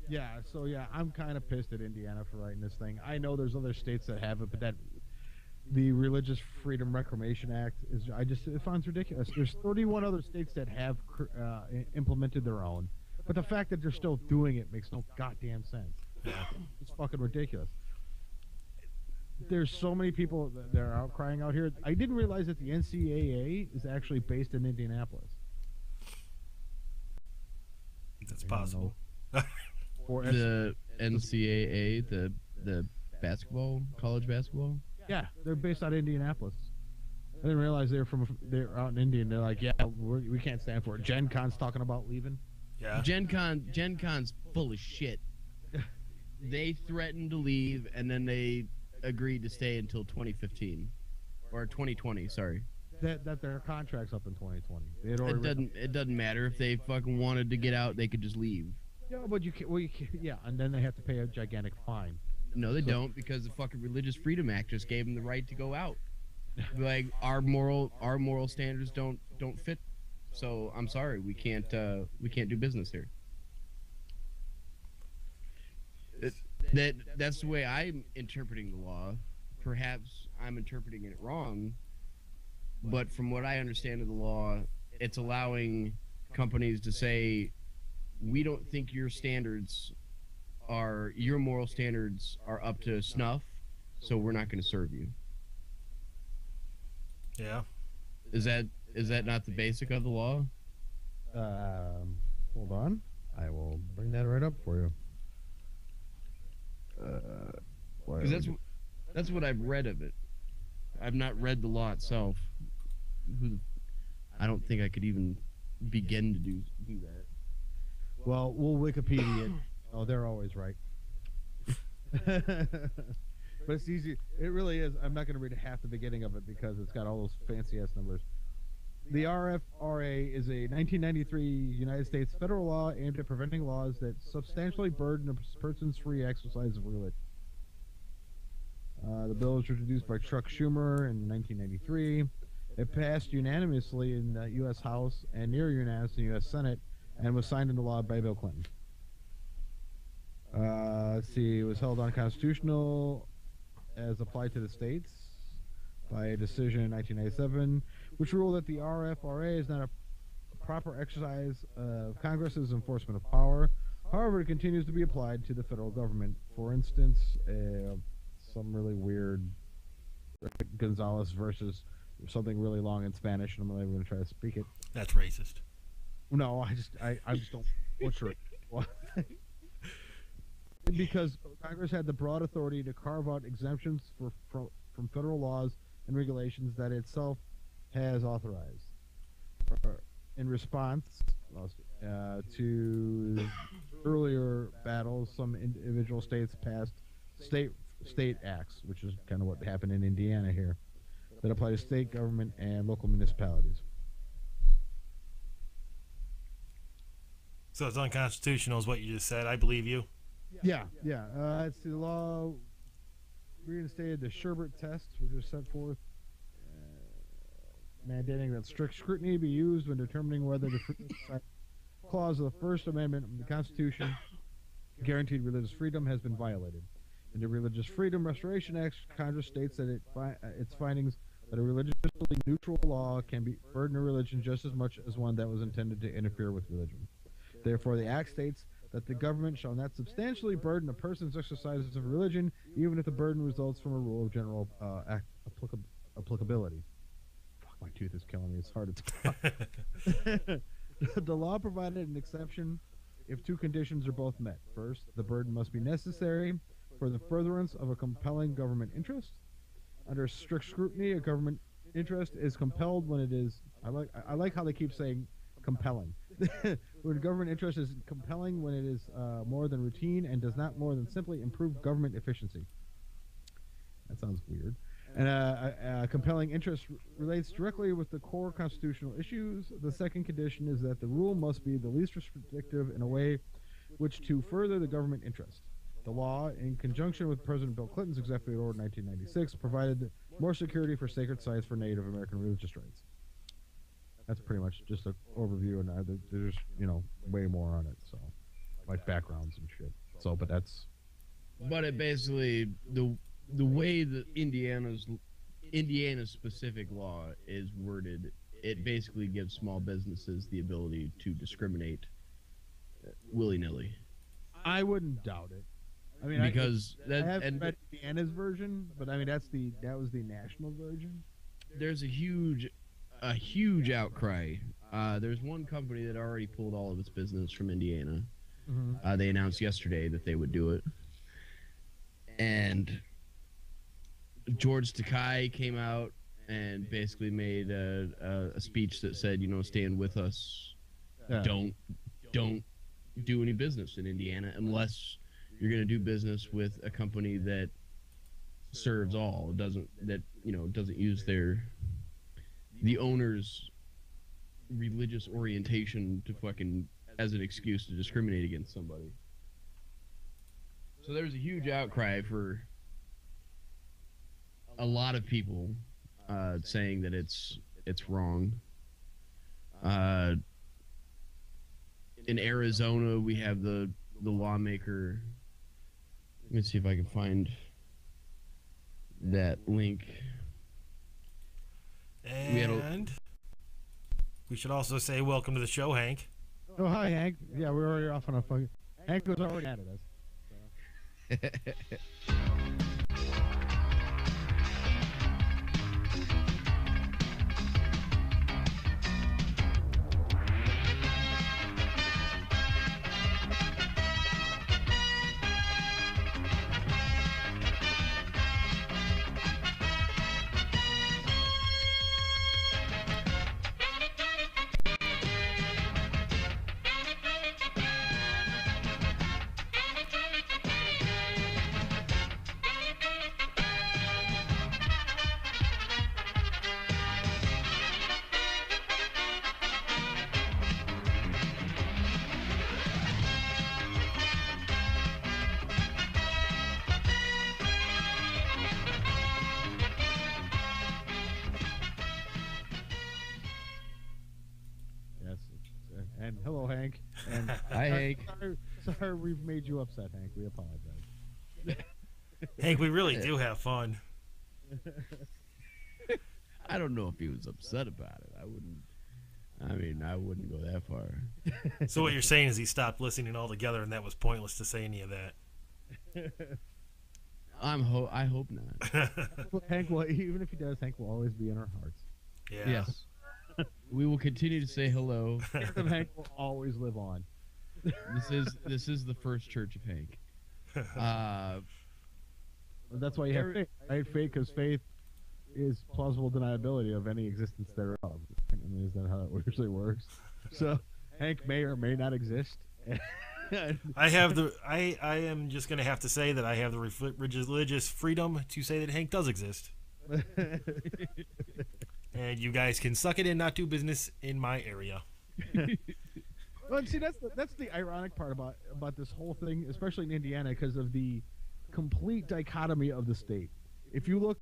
Yeah, so yeah, I'm kind of pissed at Indiana for writing this thing. I know there's other states that have it, but that the Religious Freedom Reclamation Act is I just it finds ridiculous. There's 31 other states that have implemented their own, but the fact that they're still doing it makes no goddamn sense. Yeah. It's fucking ridiculous. There's so many people that are out crying out here. I didn't realize that the NCAA is actually based in Indianapolis. That's I don't possible. know. Or The NCAA, the basketball, college basketball. yeah, they're based out of Indianapolis. I didn't realize they're out in India. And they're like, yeah, we can't stand for it. Gen Con's talking about leaving. Yeah. Gen Con's full of shit. They threatened to leave, and then they agreed to stay until 2015 or 2020. Sorry. That their contract's up in 2020. It doesn't matter if they fucking wanted to get out, they could just leave. Yeah, but you can. Well, yeah, and then they have to pay a gigantic fine. No, they don't, because the fucking Religious Freedom Act just gave them the right to go out. Like our moral standards don't fit. So I'm sorry, we can't do business here. That's the way I'm interpreting the law. Perhaps I'm interpreting it wrong, but from what I understand of the law, it's allowing companies to say, we don't think your moral standards are up to snuff, so we're not going to serve you. Yeah. Is that not the basic of the law? Hold on, I will bring that right up for you. Because that's what I've read of it. I've not read the law itself. I don't think I could even begin to do that. Well, we'll Wikipedia it. Oh, they're always right. But it's easy. It really is. I'm not going to read half the beginning of it because it's got all those fancy ass numbers. The RFRA is a 1993 United States federal law aimed at preventing laws that substantially burden a person's free exercise of religion. The bill was introduced by Chuck Schumer in 1993. It passed unanimously in the U.S. House and near unanimous in the U.S. Senate, and was signed into law by Bill Clinton. Let's see. It was held unconstitutional as applied to the states by a decision in 1997, which ruled that the RFRA is not a proper exercise of Congress's enforcement of power. However, it continues to be applied to the federal government. For instance, some really weird Gonzalez versus something really long in Spanish, and I'm not even going to try to speak it. That's racist. No, I just don't butcher it. Because Congress had the broad authority to carve out exemptions from federal laws and regulations that itself has authorized. In response to earlier battles, some individual states passed state acts, which is kind of what happened in Indiana here, that apply to state government and local municipalities. So it's unconstitutional, is what you just said. I believe you. Yeah. It's the law reinstated the Sherbert test, which was set forth, mandating that strict scrutiny be used when determining whether the clause of the First Amendment of the Constitution guaranteed religious freedom has been violated. In the Religious Freedom Restoration Act, Congress states that its findings that a religiously neutral law can burden a religion just as much as one that was intended to interfere with religion. Therefore, the Act states that the government shall not substantially burden a person's exercises of religion, even if the burden results from a rule of general applicability. Fuck, my tooth is killing me. It's hard to talk. The law provided an exception if two conditions are both met. First, the burden must be necessary for the furtherance of a compelling government interest. Under strict scrutiny, a government interest is compelled when it is. I like how they keep saying compelling. When government interest is compelling when it is more than routine and does not more than simply improve government efficiency. That sounds weird. And a compelling interest relates directly with the core constitutional issues. The second condition is that the rule must be the least restrictive in a way which to further the government interest. The law, in conjunction with President Bill Clinton's Executive Order 1996, provided more security for sacred sites for Native American religious rights. That's pretty much just an overview, and there's way more on it. So, like backgrounds and shit. So, but that's But it basically the way the Indiana's specific law is worded, it basically gives small businesses the ability to discriminate willy nilly. I wouldn't doubt it. I mean, Because I haven't read Indiana's version, but I mean that was the national version. there's a huge outcry. There's one company that already pulled all of its business from Indiana. Mm-hmm. They announced yesterday that they would do it, and George Takei came out and basically made a speech that said, stand with us. Yeah. Don't do any business in Indiana unless you're going to do business with a company that serves all. Doesn't use the owner's religious orientation to fucking as an excuse to discriminate against somebody. So there's a huge outcry for a lot of people saying that it's wrong. In Arizona, we have the lawmaker. Let me see if I can find that link. And we should also say welcome to the show, Hank. Oh, hi, Hank. Yeah, we're already off on a fucking. Hank was already at us. And hello, Hank. And Hi, Hank. Sorry, we've made you upset, Hank. We apologize. Hank, we really do have fun. I don't know if he was upset about it. I wouldn't go that far. So what you're saying is he stopped listening altogether, and that was pointless to say any of that. I hope not. Well, Hank will, even if he does, Hank will always be in our hearts. Yeah. Yes. We will continue to say hello. Hank will always live on. This is the first church of Hank. That's why you have faith. I have faith because faith is plausible deniability of any existence thereof. I mean, is that how it usually works? So Hank may or may not exist. I am just going to have to say that I have the religious freedom to say that Hank does exist. And you guys can suck it and not do business in my area. Well, see, that's the ironic part about this whole thing, especially in Indiana, because of the complete dichotomy of the state. If you look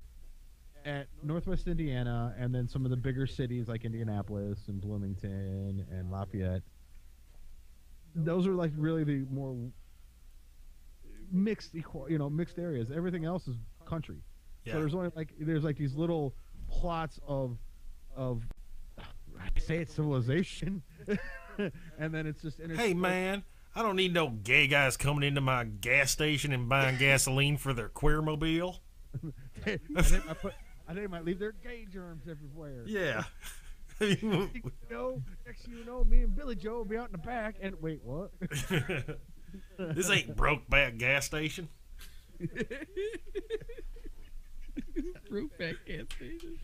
at Northwest Indiana and then some of the bigger cities like Indianapolis and Bloomington and Lafayette, those are like really the more mixed areas. Everything else is country. Yeah. So there's like these little plots of I say it's civilization, and then it's just Hey man, I don't need no gay guys coming into my gas station and buying gasoline for their queermobile. they might leave their gay germs everywhere. Yeah. Next thing you know, me and Billy Joe will be out in the back. And wait, what? This ain't Brokeback gas station. Brokeback gas station.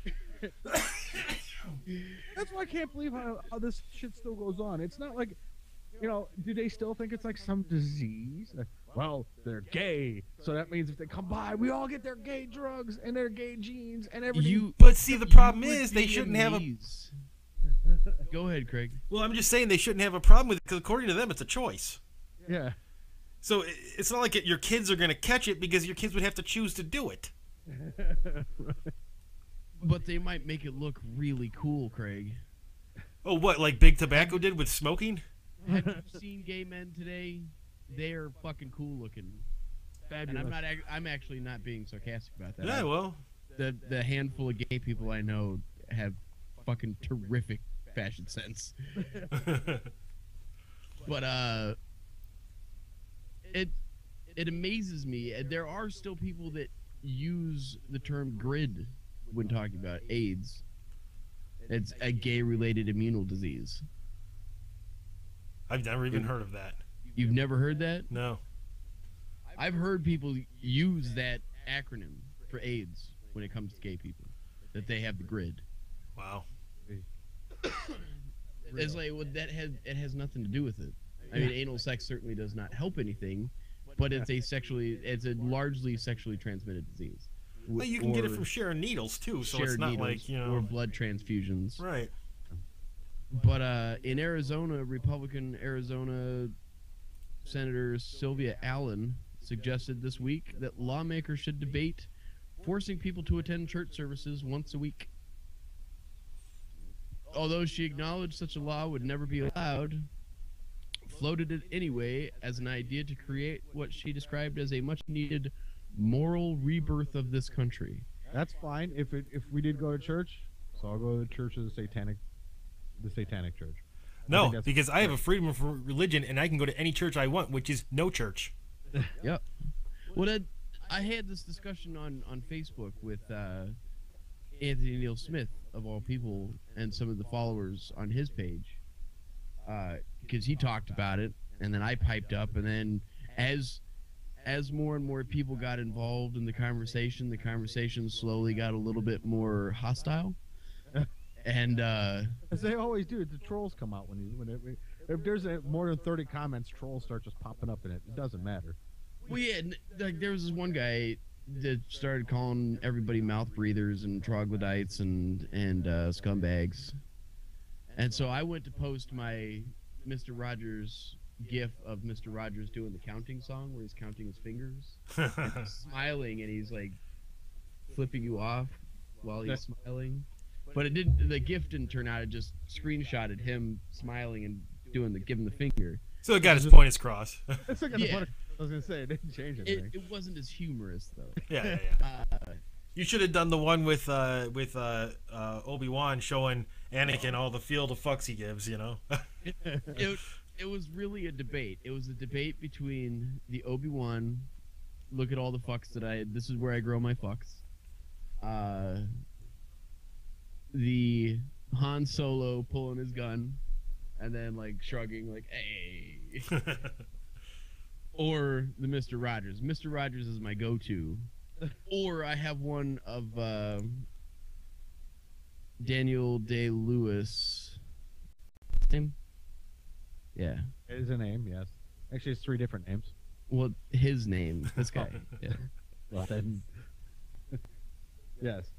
That's why I can't believe how this shit still goes on. It's not like, do they still think it's like some disease? Well, they're gay, so that means if they come by, we all get their gay drugs and their gay genes and everything. But see, the problem is they shouldn't have a... Go ahead, Craig. Well, I'm just saying they shouldn't have a problem with it because according to them, it's a choice. Yeah. So it's not like your kids are going to catch it because your kids would have to choose to do it. But they might make it look really cool, Craig. Oh, what, like Big Tobacco did with smoking? Have you seen gay men today? they're fucking cool looking. Fabulous. And I'm actually not being sarcastic about that. Yeah, well, the handful of gay people I know have fucking terrific fashion sense. But it amazes me. There are still people that use the term GRID when talking about AIDS. It's a gay-related immunal disease. I've never even heard of that. You've never heard that? No. I've heard people use that acronym for AIDS when it comes to gay people, that they have the GRID. Wow. It's like, well, it has nothing to do with it. I mean, anal sex certainly does not help anything, but it's a largely sexually transmitted disease. Well, you can get it from sharing needles too, so it's not like, you know, or blood transfusions. Right. But in Arizona, Republican Arizona Senator Sylvia Allen suggested this week that lawmakers should debate forcing people to attend church services once a week. Although she acknowledged such a law would never be allowed, floated it anyway as an idea to create what she described as a much-needed moral rebirth of this country. That's fine if we did go to church. So I'll go to the church of the Satanic Church. No, because I have a freedom of religion and I can go to any church I want, which is no church. Yep. Well, I had this discussion on Facebook with Anthony Neal Smith, of all people, and some of the followers on his page, because he talked about it, and then I piped up, and then as more and more people got involved in the conversation slowly got a little bit more hostile. And as they always do, the trolls come out if there's more than 30 comments, trolls start just popping up in it. It doesn't matter. Well, yeah, like there was this one guy that started calling everybody mouth breathers and troglodytes and scumbags, and so I went to post my Mr. Rogers gif of Mr. Rogers doing the counting song where he's counting his fingers, and he's smiling, and he's like flipping you off while he's smiling. But the gif didn't turn out. It just screenshotted him smiling and giving the finger. So it got his point across. It's like I was gonna say it didn't change anything. It wasn't as humorous though. Yeah. You should have done the one with Obi-Wan showing Anakin all the field of fucks he gives. You know. It was really a debate. It was a debate between the Obi-Wan, look at all the fucks this is where I grow my fucks. The Han Solo pulling his gun and then like shrugging like, hey. Or the Mr. Rogers. Mr. Rogers is my go-to. Or I have one of Daniel Day-Lewis. Name? Yeah. It is a name, yes. Actually, it's 3 different names. Well, his name. This guy. Yeah. Well, then, yes.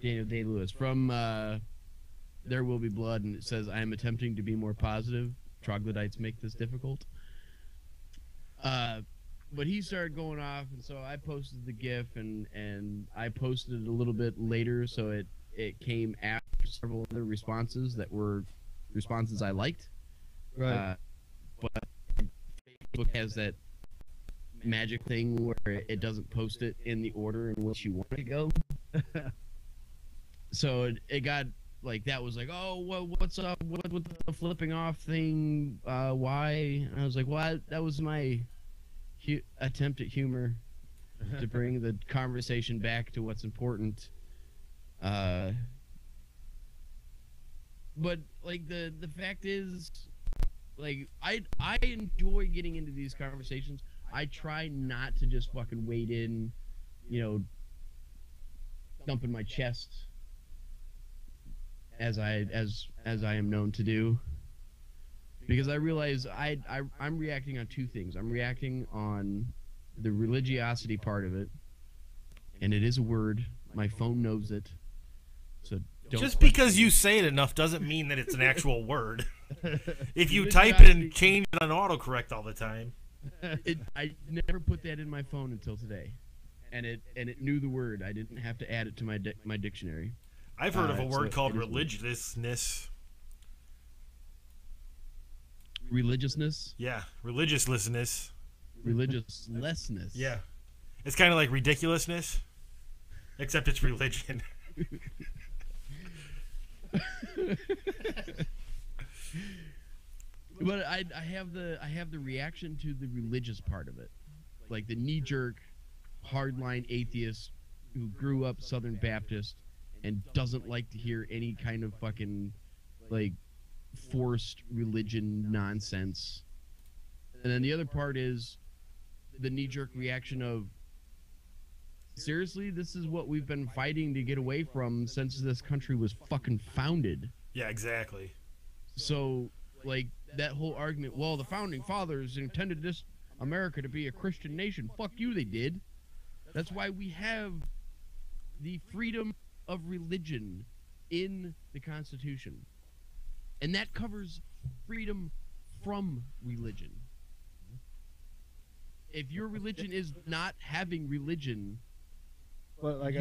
Daniel Day-Lewis from There Will Be Blood, and it says, I am attempting to be more positive. Troglodytes make this difficult. But he started going off, and so I posted the GIF, and I posted it a little bit later, so it came after several other responses that were responses I liked. Right. But Facebook has that magic thing where it doesn't post it in the order in which you want it to go. So it got like that was like, oh, well, what's up? What the flipping off thing? Why? And I was like, well, that was my attempt at humor to bring the conversation back to what's important. But like the fact is, like I enjoy getting into these conversations. I try not to just fucking wade in, thumping my chest as I am known to do, because I realize I'm reacting on 2 things. I'm reacting on the religiosity part of it, and it is a word. My phone knows it, so don't. Just because you say it enough doesn't mean that it's an actual word. If you type it and change it on autocorrect all the time. I never put that in my phone until today, and it knew the word. I didn't have to add it to my dictionary. I've heard of a word called religiousness. religiousness. Yeah, religiousness. Religiousness. Yeah, it's kind of like ridiculousness, except it's religion. But I have the reaction to the religious part of it, like the knee jerk, hardline atheist who grew up Southern Baptist and doesn't like to hear any kind of fucking like forced religion nonsense. And then the other part is the knee jerk reaction of, seriously, this is what we've been fighting to get away from since this country was fucking founded. Yeah, exactly. So, like, that whole argument, well, the founding fathers intended this America to be a Christian nation. Fuck you, they did. That's why we have the freedom of religion in the Constitution. And that covers freedom from religion. If your religion is not having religion... But, like,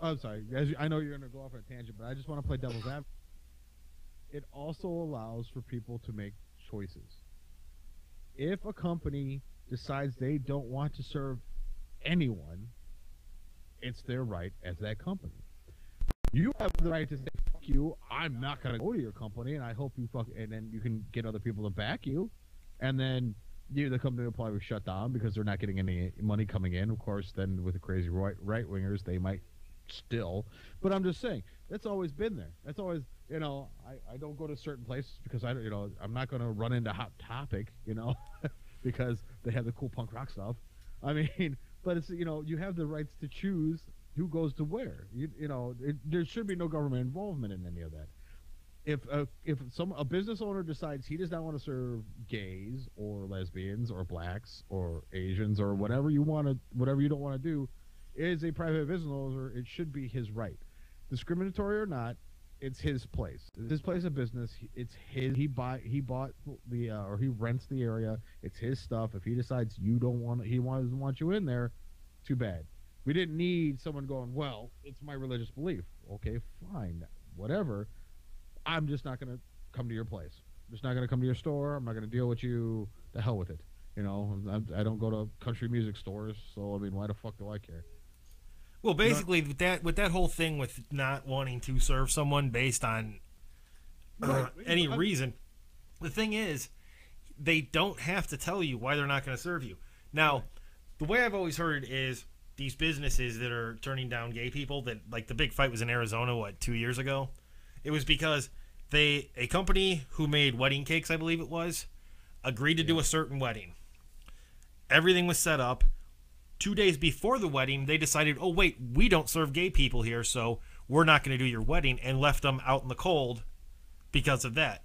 I'm sorry. I know you're going to go off on a tangent, but I just want to play devil's advocate. It also allows for people to make choices. If a company decides they don't want to serve anyone, it's their right as that company. You have the right to say, fuck you, I'm not going to go to your company, and I hope you fuck... And then you can get other people to back you. And then the company will probably shut down because they're not getting any money coming in. Of course, then with the crazy right-wingers, they might still. But I'm just saying, that's always been there. That's always, I don't go to certain places because I'm not going to run into Hot Topic, because they have the cool punk rock stuff. I mean, but it's, you have the rights to choose who goes to where. There should be no government involvement in any of that. If a business owner decides he does not want to serve gays or lesbians or blacks or Asians or whatever you don't want to do, is a private business owner, it should be his right. Discriminatory or not, it's his place. It's his place of business. It's his. He bought the or he rents the area. It's his stuff. If he decides doesn't want you in there, too bad. We didn't need someone going, well, it's my religious belief. Okay, fine, whatever. I'm just not going to come to your place. I'm just not going to come to your store. I'm not going to deal with you. The hell with it. I don't go to country music stores, so I mean, why the fuck do I care? Well, basically, with that whole thing with not wanting to serve someone based on any reason, the thing is, they don't have to tell you why they're not going to serve you. Now, the way I've always heard is these businesses that are turning down gay people, that like the big fight was in Arizona, 2 years ago? It was because a company who made wedding cakes, I believe it was, agreed to do a certain wedding. Everything was set up. 2 days before the wedding, they decided, oh, wait, we don't serve gay people here, so we're not going to do your wedding, and left them out in the cold because of that.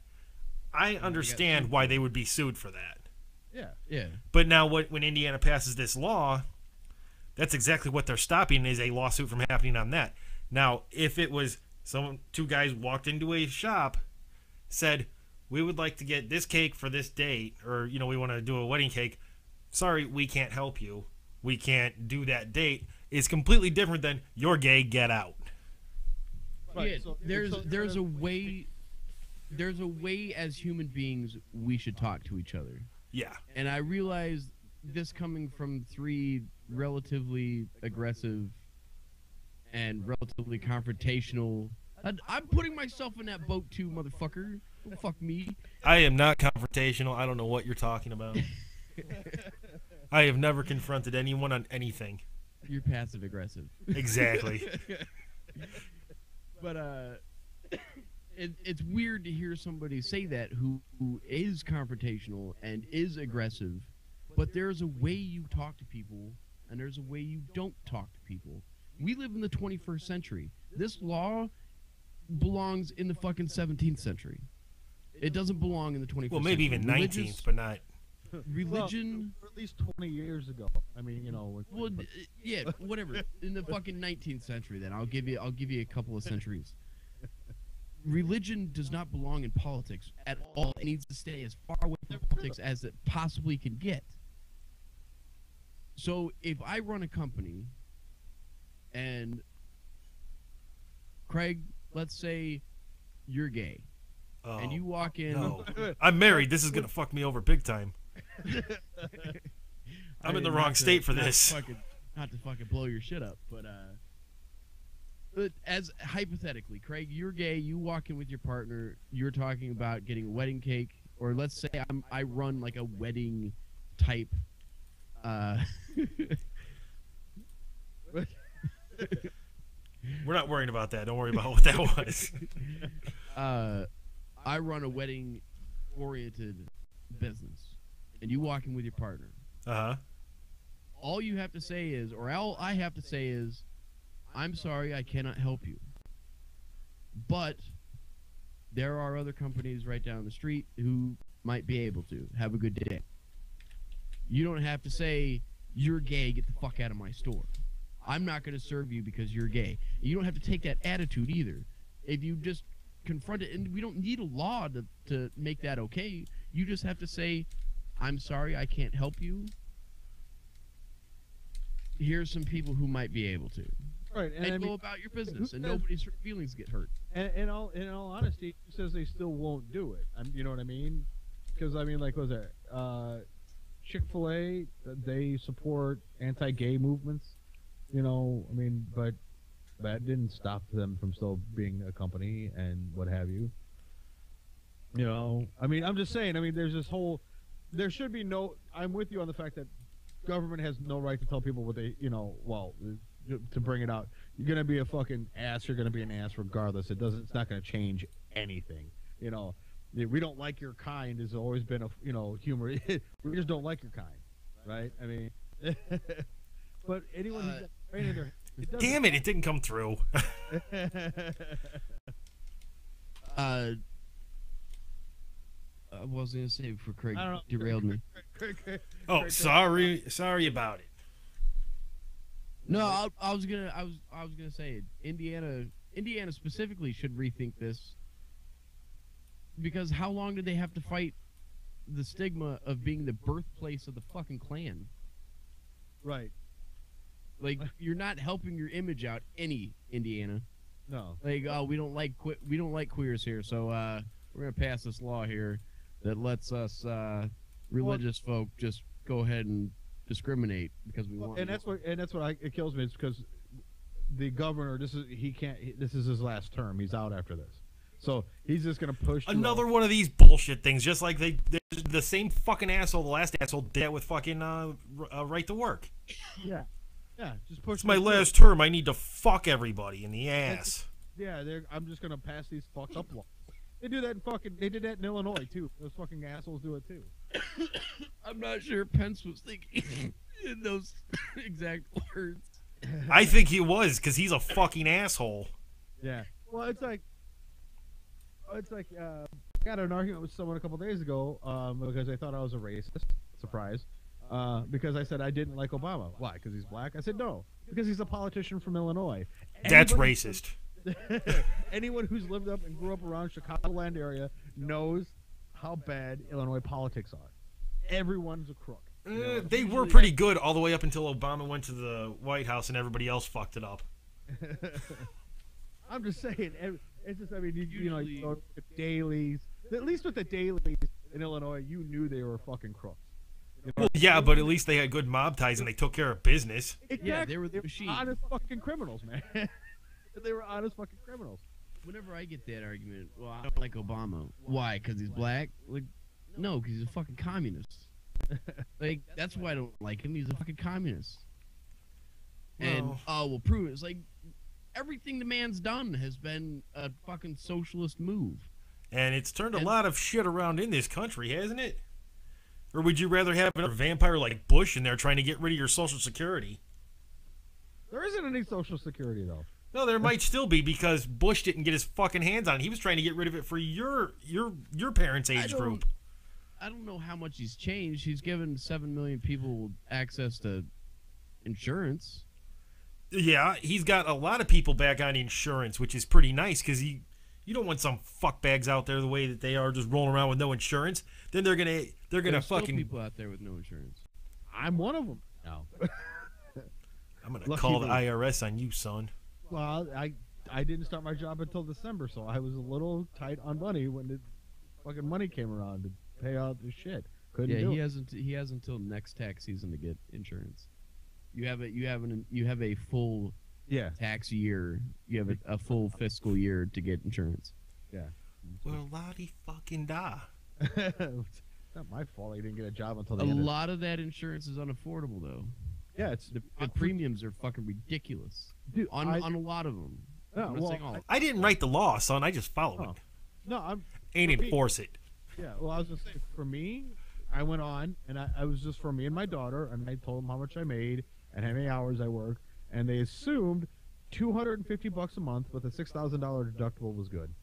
I understand why they would be sued for that. Yeah. But now when Indiana passes this law, that's exactly what they're stopping, is a lawsuit from happening on that. Now, if it was two guys walked into a shop, said, we would like to get this cake for this date, or, we want to do a wedding cake. Sorry, we can't help you. We can't do that date. It's completely different than you're gay, get out. Right, yeah, so there's a way as human beings we should talk to each other. Yeah. And I realize this coming from three relatively aggressive and relatively confrontational. I'm putting myself in that boat too, motherfucker. Don't fuck me. I am not confrontational. I don't know what you're talking about. I have never confronted anyone on anything. You're passive aggressive. Exactly. But it's weird to hear somebody say that who is confrontational and is aggressive, but there's a way you talk to people and there's a way you don't talk to people. We live in the 21st century. This law belongs in the fucking 17th century. It doesn't belong in the 21st Well, maybe century. even 19th, but not... Religion... Well, at least 20 years ago. I mean, Well, yeah, whatever. In the fucking 19th century, then. I'll give you a couple of centuries. Religion does not belong in politics at all. It needs to stay as far away from politics as it possibly can get. So if I run a company and Craig, let's say you're gay. and you walk in. No. I'm married. This is gonna fuck me over big time. I'm in the wrong state for this. Not to fucking blow your shit up, but as hypothetically, Craig, you're gay. You walk in with your partner. You're talking about getting a wedding cake, or let's say I run like a wedding type. We're not worrying about that. Don't worry about what that was. I run a wedding-oriented business, and you walk in with your partner. Uh-huh. All you have to say is, or all I have to say is, I'm sorry, I cannot help you. But there are other companies right down the street who might be able to. Have a good day. You don't have to say, you're gay, get the fuck out of my store. I'm not going to serve you because you're gay. You don't have to take that attitude either. If you just confront it, and we don't need a law to make that okay. You just have to say, I'm sorry, I can't help you. Here's some people who might be able to. Right, and go about your business, and nobody's feelings get hurt. And in all honesty, who says they still won't do it? You know what I mean? Because I mean, like, what was there? Chick-fil-A, they support anti-gay movements. You know, I mean, but that didn't stop them from still being a company and what have you. You know, I mean, I'm just saying. I mean, there's this whole. There should be no. I'm with you on the fact that government has no right to tell people what they. You know, well, to bring it out, you're gonna be a fucking ass. You're gonna be an ass regardless. It doesn't. It's not gonna change anything. You know, we don't like your kind has always been a humor. We just don't like your kind, right? I mean, but anyone who's got brain in their damn it, it didn't come through. I was gonna say before Craig derailed me. Oh, sorry about it. No, I was gonna say Indiana specifically should rethink this, because how long did they have to fight the stigma of being the birthplace of the fucking Klan? Right. Like, you're not helping your image out any Indiana. No. Like, oh, we don't like queers here, so we're gonna pass this law here that lets us religious folk just go ahead and discriminate because we want. And that's what it kills me. It's because the governor. This is his last term. He's out after this, so he's just gonna push another one of these bullshit things. Just like the same fucking asshole, the last asshole did that with fucking right to work. Yeah. Yeah, just push. It's my last term. I need to fuck everybody in the ass. Yeah, I'm just gonna pass these fucked up laws. They do that they did that in Illinois too. Those fucking assholes do it too. I'm not sure Pence was thinking in those exact words. I think he was, because he's a fucking asshole. Yeah. Well, it's like I got an argument with someone a couple days ago because they thought I was a racist. Surprise. Because I said I didn't like Obama. Why? Because he's black? I said no. Because he's a politician from Illinois. That's racist. Anyone who's lived up and grew up around Chicagoland area knows how bad Illinois politics are. Everyone's a crook. They were pretty good all the way up until Obama went to the White House and everybody else fucked it up. I'm just saying. It's just, I mean, you know, the dailies. At least with the dailies in Illinois, you knew they were fucking crooks. Well, yeah, but at least they had good mob ties and they took care of business. Exactly. Yeah, they were the machine. Honest fucking criminals, man. They were honest fucking criminals. Whenever I get that argument, well, I don't like Obama. Why? Because he's black? Like, no, because he's a fucking communist. Like, that's why I don't like him. He's a fucking communist. And, we'll prove it. It's like, everything the man's done has been a fucking socialist move. And it's turned a lot of shit around in this country, hasn't it? Or would you rather have another vampire like Bush in there trying to get rid of your Social Security? There isn't any Social Security, though. No, there might still be, because Bush didn't get his fucking hands on it. He was trying to get rid of it for your parents' age group. I don't know how much he's changed. He's given 7 million people access to insurance. Yeah, he's got a lot of people back on insurance, which is pretty nice, because you don't want some fuckbags out there the way that they are, just rolling around with no insurance. Then they're gonna There's fucking still people out there with no insurance. I'm one of them. No. I'm gonna call the IRS on you, son. Well, I didn't start my job until December, so I was a little tight on money when fucking money came around to pay out the shit. Couldn't Yeah, do he it. has he has until next tax season to get insurance. You have a full Yeah. tax year. You have a full fiscal year to get insurance. Yeah. Well, lottie fucking da. It's not my fault I didn't get a job until the A end. lot of that insurance is unaffordable though. Yeah, it's The premiums are fucking ridiculous dude, on a lot of them. Yeah, I'm not well, saying all. I didn't write the law, son. I just follow Oh. it. No, I'm Ain't for me- enforce it. Yeah, well, I was gonna say for me, I went on and I was just for me and my daughter, and I told them how much I made and how many hours I worked, and they assumed $250 a month with a $6,000 deductible was good.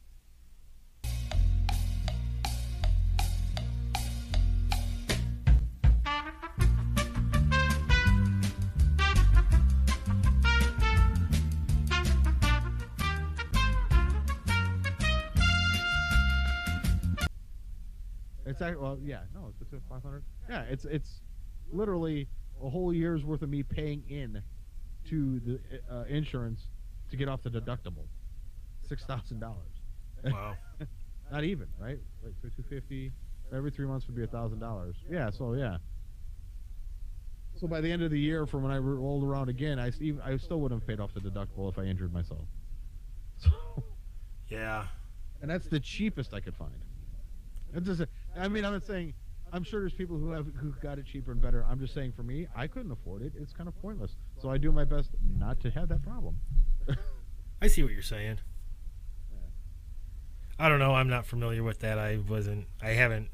It's actually, well, yeah, no, it's between 500. Yeah, it's literally a whole year's worth of me paying in to the insurance to get off the deductible, $6,000. Wow. Not even, right? Like so 250 every 3 months would be $1,000. Yeah, so yeah. So by the end of the year, from when I rolled around again, I still wouldn't have paid off the deductible if I injured myself. So, Yeah. and that's the cheapest I could find. It's just, I mean, I'm not saying. I'm sure there's people who got it cheaper and better. I'm just saying, for me, I couldn't afford it. It's kind of pointless. So I do my best not to have that problem. I see what you're saying. I don't know. I'm not familiar with that. I haven't in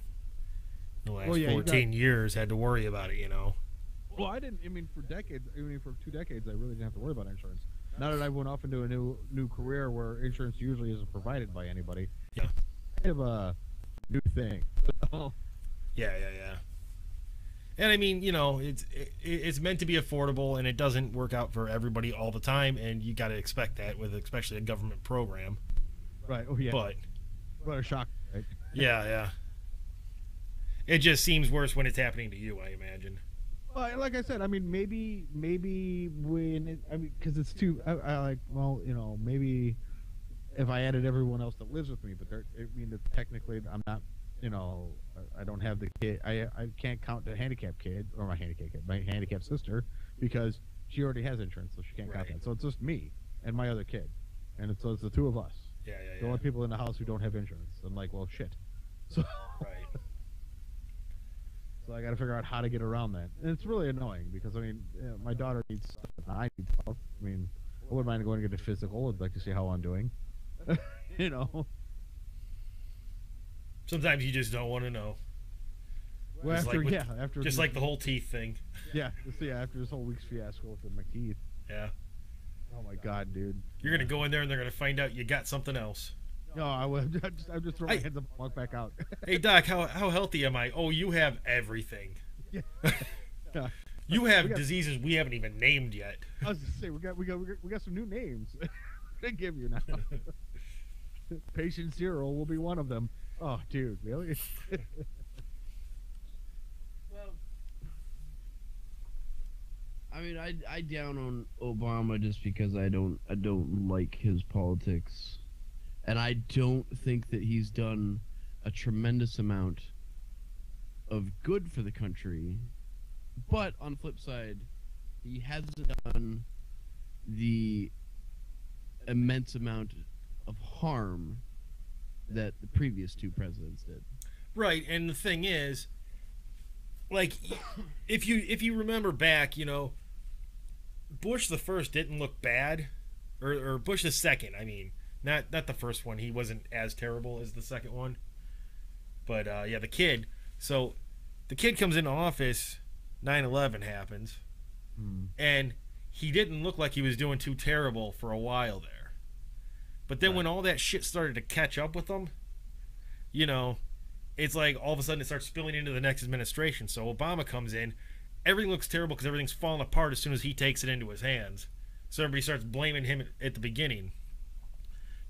the last Well, yeah, you 14 years had to worry about it, you know. Well, I didn't. I mean, for decades, I mean, for 2 decades, I really didn't have to worry about insurance. Now that I went off into a new career where insurance usually isn't provided by anybody, Yeah. kind of a new thing. Yeah. And I mean, you know, it's meant to be affordable, and it doesn't work out for everybody all the time, and you got to expect that with especially a government program. Right. Oh yeah. But What a shock. Right. yeah. It just seems worse when it's happening to you, I imagine. Well, like I said, I mean, maybe when I mean, because it's too. I like. Well, you know, maybe if I added everyone else that lives with me, but I mean, technically, I'm not. You know, I don't have the kid. I can't count the handicapped kid or my handicapped sister because she already has insurance, so she can't count Right. that. So it's just me and my other kid, and it's the two of us. Yeah. The only people in the house who don't have insurance. I'm like, well, shit. So. Right. So I got to figure out how to get around that, and it's really annoying because I mean, my daughter needs stuff, and I need stuff. I mean, I wouldn't mind going to get a physical. I'd like to see how I'm doing. You know. Sometimes you just don't want to know. Well, Just after like with- after Just like the whole teeth thing. after this whole week's fiasco with my teeth. Yeah. Oh my god, dude. You're going to go in there and they're going to find out you got something else. No, I just throw my hands up and walk back out. Hey, Doc, how healthy am I? Oh, you have everything. Yeah. You have We got- diseases we haven't even named yet. I was just say we got some new names to give you now. Patient Zero will be one of them. Oh, dude, really? Well, I mean, I down on Obama just because I don't like his politics, and I don't think that he's done a tremendous amount of good for the country. But on the flip side, he hasn't done the immense amount of harm that the previous two presidents did. Right, and the thing is, like, if you remember back, you know, Bush the first didn't look bad, or Bush the second. I mean, not the first one. He wasn't as terrible as the second one. But yeah, the kid. So the kid comes into office. 9/11 happens, and he didn't look like he was doing too terrible for a while there. But then when all that shit started to catch up with him, you know, it's like all of a sudden it starts spilling into the next administration. So Obama comes in, everything looks terrible because everything's falling apart as soon as he takes it into his hands. So everybody starts blaming him at the beginning.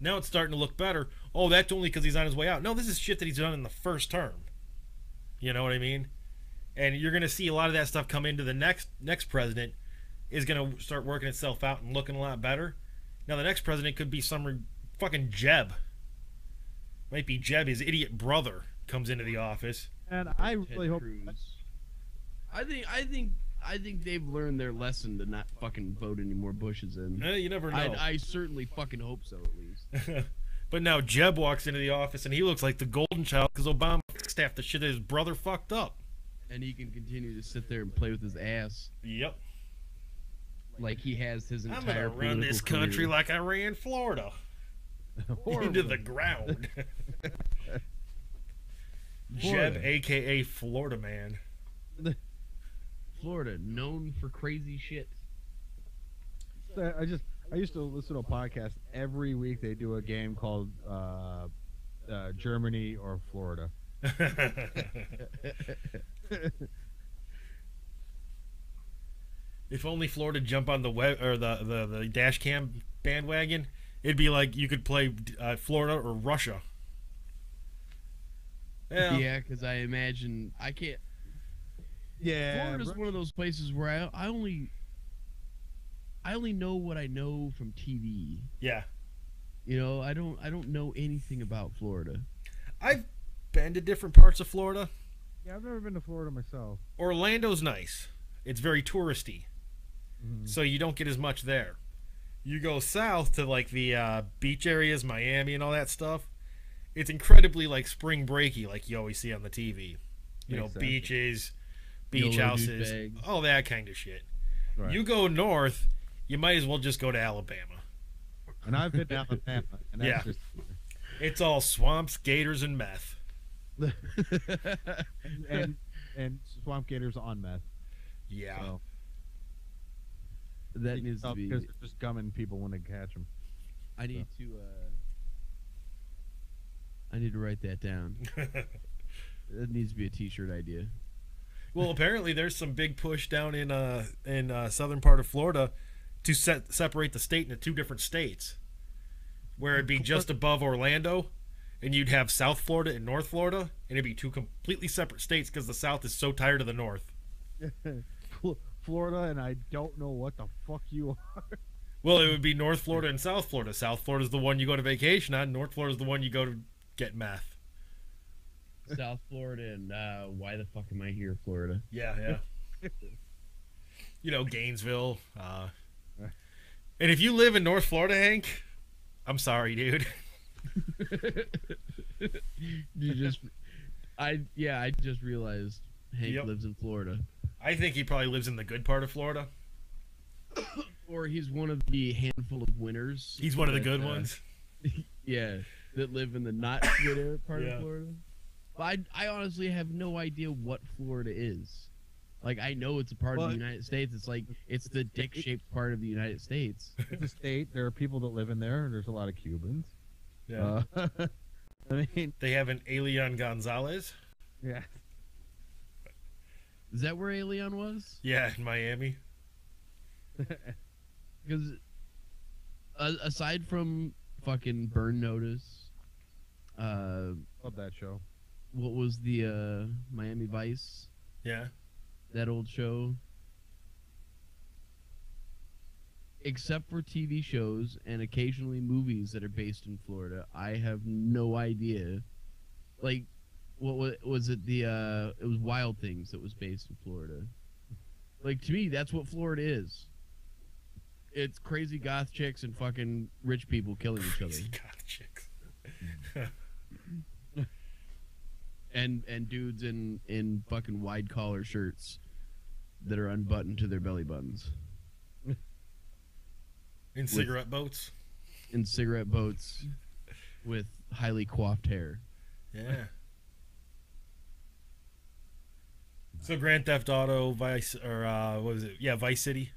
Now it's starting to look better. Oh, that's only because he's on his way out. No, this is shit that he's done in the first term. You know what I mean? And you're going to see a lot of that stuff come into the next president is going to start working itself out and looking a lot better. Now the next president could be some fucking Jeb. Might be Jeb, his idiot brother, comes into the office. And I Ted really hope. Cruz. I think they've learned their lesson to not fucking vote any more Bushes in. You never know. I certainly fucking hope so, at least. But now Jeb walks into the office and he looks like the golden child because Obama fixed half the shit that his brother fucked up. And he can continue to sit there and play with his ass Yep. like he has his I'm entire gonna run this political country career. like I ran Florida. Into the ground. Jeb, a.k.a. Florida man. Florida, known for crazy shit. I used to listen to a podcast every week. They do a game called Germany or Florida. If only Florida jump on the web or the dash cam bandwagon, it'd be like you could play Florida or Russia. Yeah, because I imagine I can't. Yeah, Florida's one of those places where I only know what I know from TV. Yeah. You know, I don't know anything about Florida. I've been to different parts of Florida. Yeah, I've never been to Florida myself. Orlando's nice. It's very touristy, Mm-hmm. so you don't get as much there. You go south to like the beach areas, Miami and all that stuff. It's incredibly like spring breaky, like you always see on the TV. You know, Makes sense. beaches, beach YOLO houses, douchebags. all that kind of shit. Right. You go north, you might as well just go to Alabama. And I've been to Alabama. And that's Yeah. just, It's all swamps, gators, and meth. and swamp gators on meth. Yeah. So, That needs to be. because they're just gumming people when they catch them. I need to. I need to write that down. That needs to be a T-shirt idea. Well, apparently there's some big push down in southern part of Florida to separate the state into two different states, where it'd be just above Orlando, and you'd have South Florida and North Florida, and it'd be two completely separate states because the South is so tired of the North. Florida, and I don't know what the fuck you are. Well, it would be North Florida and South Florida. South Florida is the one you go to vacation on. North Florida is the one you go to get meth. South Florida and why the fuck am I here, Florida? Yeah. You know, Gainesville. And if you live in North Florida, Hank, I'm sorry, dude. I just realized Hank lives in Florida. I think he probably lives in the good part of Florida. Or he's one of the handful of winners. He's one of the that, good ones. Yeah, that live in the not good part Yeah. of Florida. But I honestly have no idea what Florida is. Like, I know it's a part of the United States. It's like, it's the dick-shaped part of the United States. It's a state. There are people that live in there. There's a lot of Cubans. Yeah. I mean, They have an Elian Gonzalez. yeah. Is that where Alien was? Yeah, in Miami. Because aside from fucking Burn Notice, Love that show. what was the Miami Vice? Yeah. That old show. Except for TV shows and occasionally movies that are based in Florida, I have no idea. Like, what was it? It was Wild Things that was based in Florida. Like, to me, that's what Florida is. It's crazy goth chicks and fucking rich people killing each other. God, chicks. And dudes in fucking wide collar shirts that are unbuttoned to their belly buttons. In cigarette boats. In cigarette boats with highly coiffed hair. Yeah. So Grand Theft Auto, Vice, or what was it? Yeah, Vice City.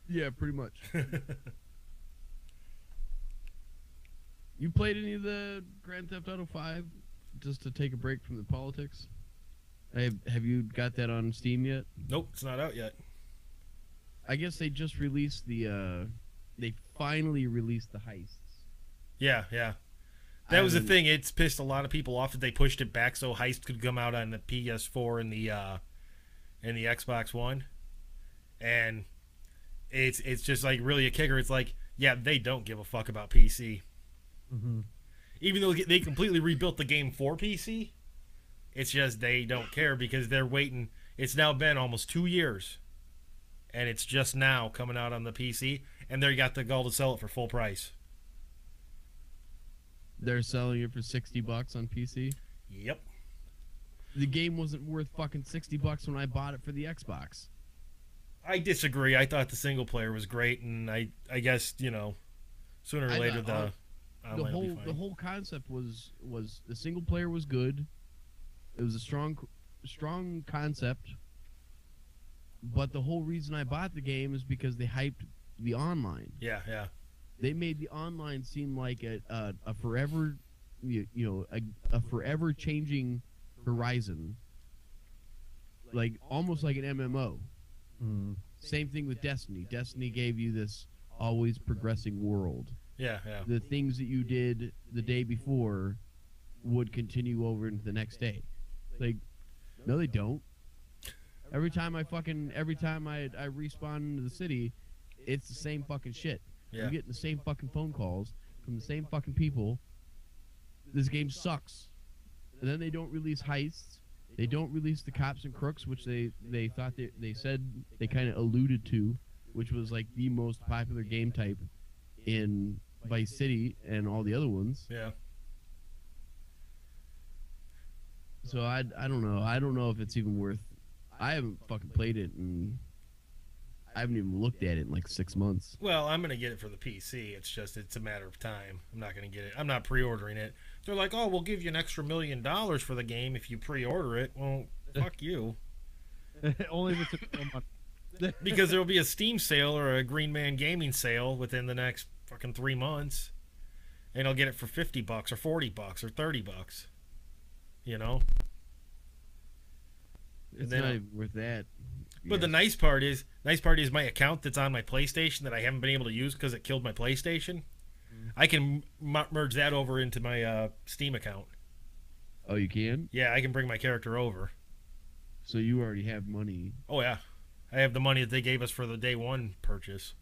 Yeah, pretty much. You played any of the Grand Theft Auto 5 just to take a break from the politics? Have you got that on Steam yet? Nope, it's not out yet. I guess they just released they finally released the heists. Yeah. That was the thing. It's pissed a lot of people off that they pushed it back so Heist could come out on the PS4 and the Xbox One. And it's just like really a kicker. It's like, yeah, they don't give a fuck about PC. Mm-hmm. even though they completely rebuilt the game for PC, it's just they don't care because they're waiting. It's now been almost 2 years, and it's just now coming out on the PC, and they got the gall to sell it for full price. They're selling it for $60 on PC. Yep. The game wasn't worth fucking $60 when I bought it for the Xbox. I disagree. I thought the single player was great, and I guess sooner or later the online will be fine. The whole concept was the single player was good. It was a strong concept. But the whole reason I bought the game is because they hyped the online. Yeah. They made the online seem like a forever, a forever changing horizon, like almost like an MMO. Mm. Same thing with Destiny. Destiny gave you this always progressing world. Yeah. The things that you did the day before would continue over into the next day. Like, no, they don't. Every time I respawn into the city, it's the same fucking shit. Yeah. You're getting the same fucking phone calls from the same fucking people. This game sucks. And then they don't release heists. They don't release the cops and crooks, which they thought they said they kind of alluded to, which was like the most popular game type in Vice City and all the other ones. Yeah. So I don't know. I don't know if it's even worth. I haven't fucking played it, and I haven't even looked at it in like 6 months. Well, I'm gonna get it for the PC. It's a matter of time. I'm not gonna get it. I'm not pre-ordering it. They're like, oh, we'll give you an extra $1 million for the game if you pre-order it. Well, fuck you. Only if it's a month. Because there will be a Steam sale or a Green Man Gaming sale within the next fucking 3 months, and I'll get it for $50 or $40 or $30. It's not even worth that. But the nice part is my account that's on my PlayStation that I haven't been able to use because it killed my PlayStation. I can merge that over into my Steam account. Oh, you can? Yeah, I can bring my character over. So you already have money. Oh, yeah. I have the money that they gave us for the day one purchase.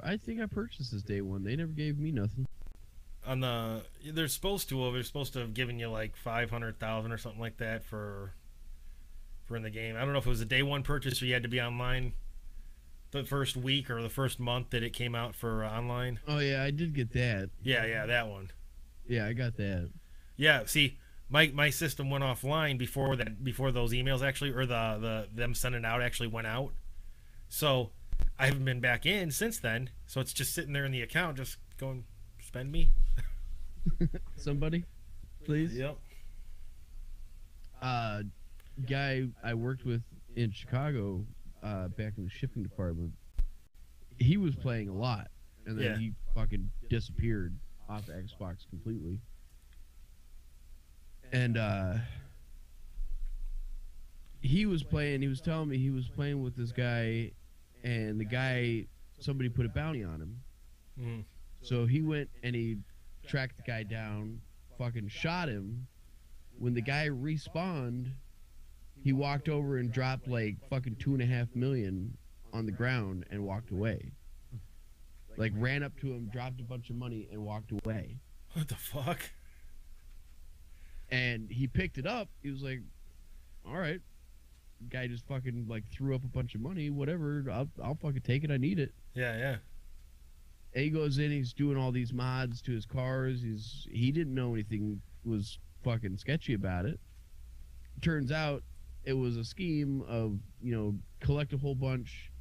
I think I purchased this day one. They never gave me nothing. They're supposed to have given you like 500,000 or something like that for in the game. I don't know if it was a day one purchase or you had to be online the first week or the first month that it came out for online. Oh yeah, I did get that. Yeah, that one. Yeah, I got that. Yeah, see, my system went offline before those emails actually, or them sending out actually went out. So I haven't been back in since then. So it's just sitting there in the account, just going, spend me. Somebody, please. Yep. Guy I worked with in Chicago, back in the shipping department, he was playing a lot, and then he fucking disappeared off Xbox completely. And he was telling me he was playing with this guy, and the guy, somebody put a bounty on him. Mm. So he went and he tracked the guy down, fucking shot him. When the guy respawned, he walked over and dropped like fucking $2.5 million on the ground and walked away. Like, ran up to him, dropped a bunch of money, and walked away. What the fuck? And he picked it up. He was like, all right. Guy just fucking like threw up a bunch of money, whatever. I'll fucking take it. I need it. Yeah. And he goes in, he's doing all these mods to his cars. He didn't know anything was fucking sketchy about it. Turns out it was a scheme of, collect a whole bunch,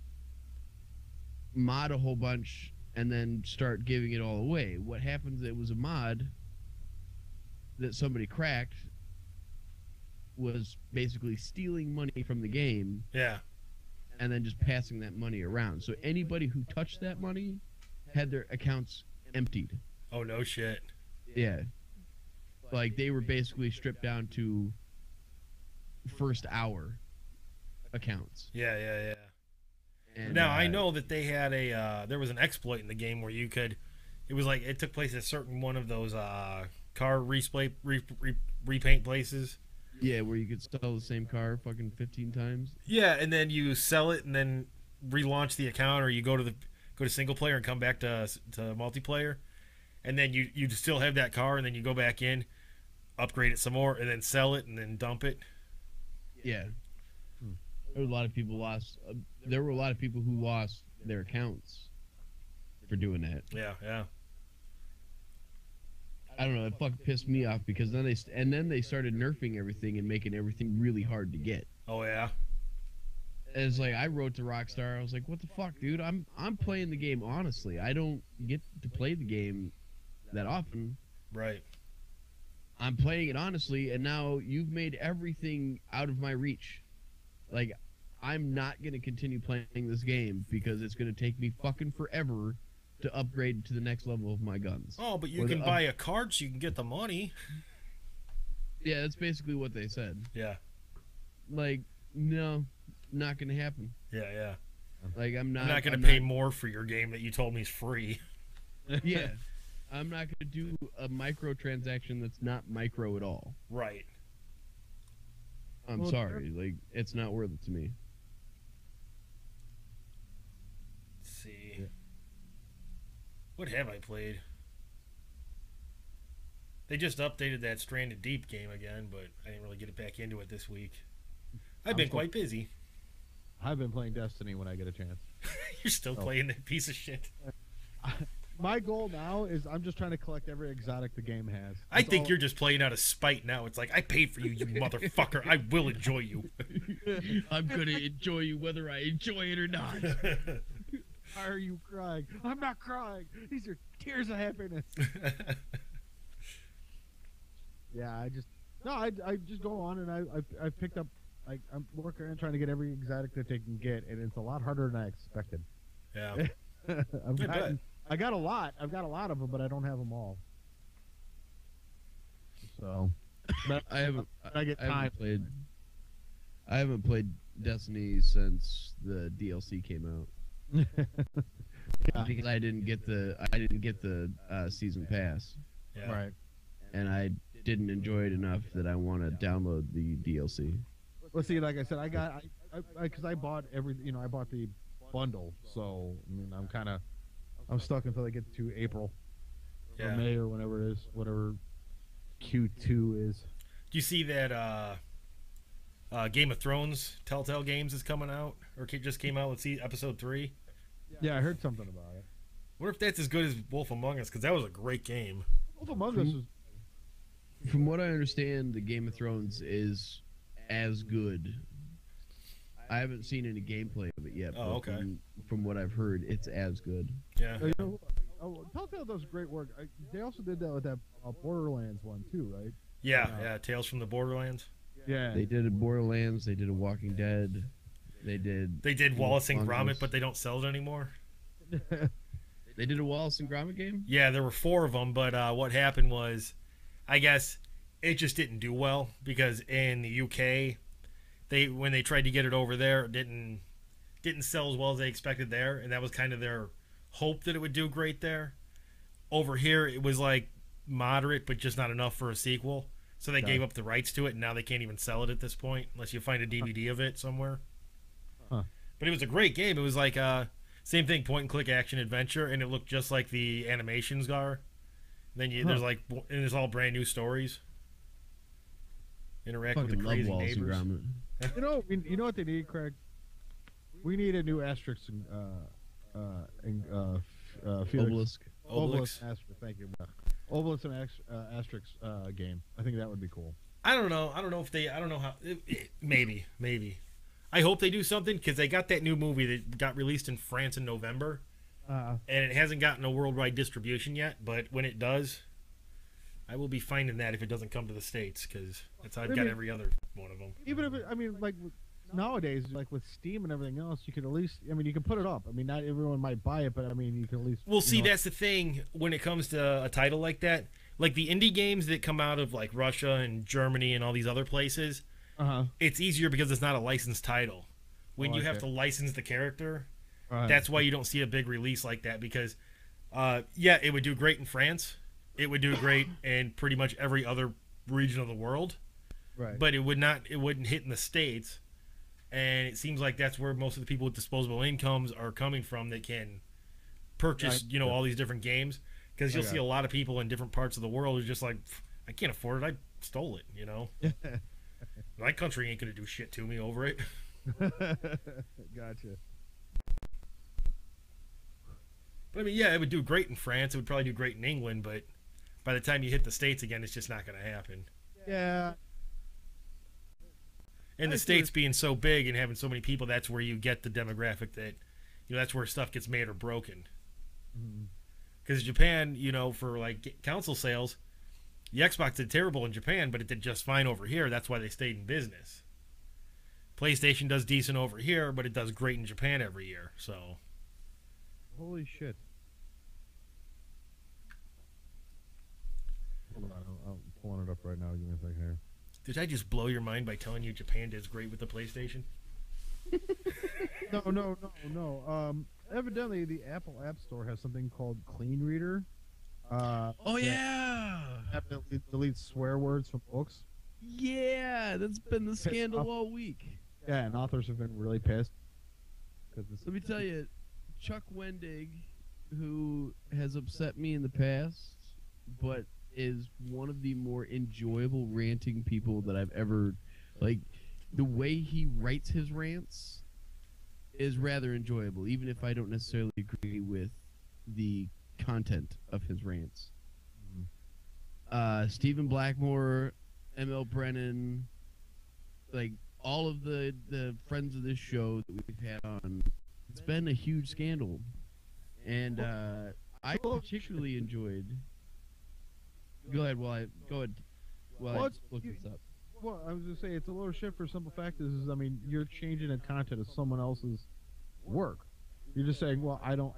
mod a whole bunch, and then start giving it all away. What happens, it was a mod that somebody cracked, was basically stealing money from the game. Yeah. And then just passing that money around. So anybody who touched that money had their accounts emptied. Oh, no shit. Yeah. Like, they were basically stripped down to first hour accounts. Yeah. And, now, I know that they had there was an exploit in the game where you could, it took place at a certain one of those car repaint places. Yeah, where you could sell the same car fucking 15 times. Yeah, and then you sell it and then relaunch the account, or you go to single player and come back to multiplayer. and then you still have that car, and then you go back in, upgrade it some more, and then sell it, and then dump it. Yeah. There were a lot of people lost. There were a lot of people who lost their accounts for doing that. Yeah, yeah. I don't know. It fucking pissed me off because then they started nerfing everything and making everything really hard to get. Oh yeah. It's like I wrote to Rockstar. I was like, "What the fuck, dude? I'm playing the game honestly. I don't get to play the game that often. Right. I'm playing it honestly, and now you've made everything out of my reach. Like, I'm not gonna continue playing this game because it's gonna take me fucking forever to upgrade to the next level of my guns." Oh, but you can buy a card so you can get the money. Yeah, that's basically what they said. Yeah. Like, no, not gonna happen. Yeah, yeah. Like, I'm not going to pay more for your game that you told me is free. Yeah. I'm not gonna do a microtransaction that's not micro at all. Right. I'm sorry. Like, it's not worth it to me. Let's see. Yeah. What have I played? They just updated that Stranded Deep game again, but I didn't really get it back into it this week. I've been quite busy. I've been playing Destiny when I get a chance. You're still playing that piece of shit. My goal now is I'm just trying to collect every exotic the game has. I think you're just playing out of spite now. It's like, I paid for you, you motherfucker. I will enjoy you. I'm going to enjoy you whether I enjoy it or not. Why are you crying? I'm not crying. These are tears of happiness. Yeah, I just go on and I picked up, I'm working on trying to get every exotic that they can get, and it's a lot harder than I expected. Yeah. I got a lot. I've got a lot of them, but I don't have them all. So, I haven't played. I haven't played Destiny since the DLC came out. Yeah. Because I didn't get the season pass. Yeah. Right. And I didn't enjoy it enough that I want to download the DLC. Well, see, like I said, because I bought I bought the bundle, so I mean, I'm stuck until I get to April or May or whenever it is, whatever Q2 is. Do you see that Game of Thrones Telltale Games is coming out, or just came out? Let's see, episode 3. Yeah, I heard something about it. I wonder if that's as good as Wolf Among Us, because that was a great game. Wolf Among Us was... From what I understand, the Game of Thrones is as good. I haven't seen any gameplay of it yet. Oh, okay. From what I've heard, it's as good. Yeah. Telltale does great work. They also did that with that Borderlands one too, right? Yeah, Tales from the Borderlands. Yeah. They did a Borderlands. They did a Walking Dead. They did Wallace and Gromit, but they don't sell it anymore. They did a Wallace and Gromit game? Yeah, there were 4 of them, but what happened was, I guess it just didn't do well because in the UK, when they tried to get it over there, it didn't sell as well as they expected there, and that was kind of their hope that it would do great there. Over here, it was like moderate, but just not enough for a sequel. So they gave up the rights to it, and now they can't even sell it at this point unless you find a DVD of it somewhere. Huh. But it was a great game. It was like same thing, point and click action adventure, and it looked just like the animations are. Then there's and it's all brand new stories. Interact with the crazy neighbors. You know what they need, Craig? We need a new asterisk Obelisk. Asterisk, thank you. Obelisk and asterisk game. I think that would be cool. I don't know if they. I don't know how. Maybe. I hope they do something because they got that new movie that got released in France in November, and it hasn't gotten a worldwide distribution yet. But when it does, I will be finding that if it doesn't come to the States, because that's how I've got every other one of them. Even if nowadays, like with Steam and everything else, you can at least, you can put it up. Not everyone might buy it, but you can at least. Well, see, that's the thing when it comes to a title like that. Like the indie games that come out of like Russia and Germany and all these other places, it's easier because it's not a licensed title. When you have to license the character, that's why you don't see a big release like that. Because, it would do great in France. It would do great in pretty much every other region of the world. Right. But it wouldn't hit in the States. And it seems like that's where most of the people with disposable incomes are coming from that can purchase, all these different games. Because you'll see a lot of people in different parts of the world who's just like, I can't afford it. I stole it, you know? My country ain't going to do shit to me over it. Gotcha. But I mean, yeah, it would do great in France. It would probably do great in England, but by the time you hit the States again, it's just not going to happen. Yeah. And the States being so big and having so many people, that's where you get the demographic that, that's where stuff gets made or broken. Because Japan, for like console sales, the Xbox did terrible in Japan, but it did just fine over here. That's why they stayed in business. PlayStation does decent over here, but it does great in Japan every year. So, holy shit! Hold on, I'm pulling it up right now. Give me a second here. Did I just blow your mind by telling you Japan does great with the PlayStation? No. Evidently, the Apple App Store has something called Clean Reader. Oh yeah. App that deletes swear words from books. Yeah, that's been the scandal all week. Yeah, and authors have been really pissed. Let me tell you, Chuck Wendig, who has upset me in the past, but is one of the more enjoyable ranting people that I've ever, like, the way he writes his rants is rather enjoyable, even if I don't necessarily agree with the content of his rants. Stephen Blackmore, M.L. Brennan, like all of the friends of this show that we've had on, it's been a huge scandal, and I particularly enjoyed. Go ahead while I look this up. Well, I was going to say, it's a little shit for simple fact is, I mean, you're changing the content of someone else's work. You're just saying, well, I don't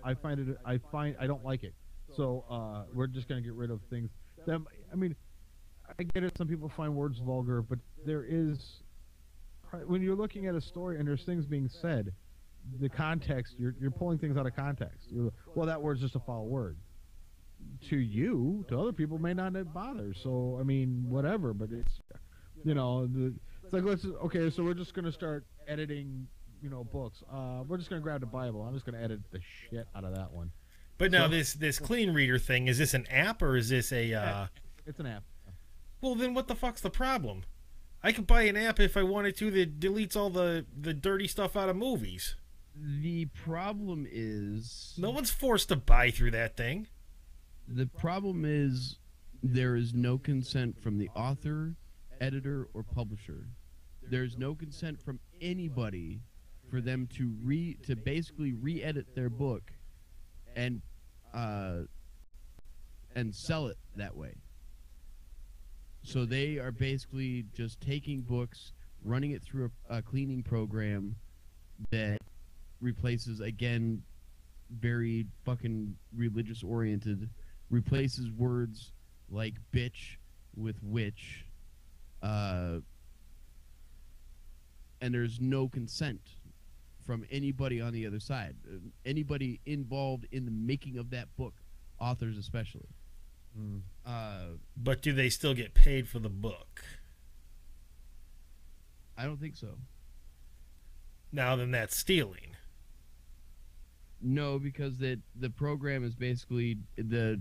like it. So, we're just going to get rid of things. I mean, I get it. Some people find words vulgar, but there is, when you're looking at a story and there's things being said, the context, you're pulling things out of context. Well, that word's just a foul word. To other people may not bother. So, I mean, whatever, but it's, it's like, so we're just going to start editing, books. We're just going to grab the Bible. I'm just going to edit the shit out of that one. But now this Clean Reader thing, is this an app or is this a... It's an app. Well, then what the fuck's the problem? I could buy an app if I wanted to that deletes all the dirty stuff out of movies. The problem is... No one's forced to buy through that thing. The problem is there is no consent from the author, editor, or publisher. There's no consent from anybody for them to basically re-edit their book and sell it that way. So they are basically just taking books, running it through a cleaning program that replaces, again, very fucking religious oriented, replaces words like bitch with witch, and there's no consent from anybody on the other side, anybody involved in the making of that book, authors especially. But do they still get paid for the book? I don't think so. Now then, that's stealing. No, because the program is basically the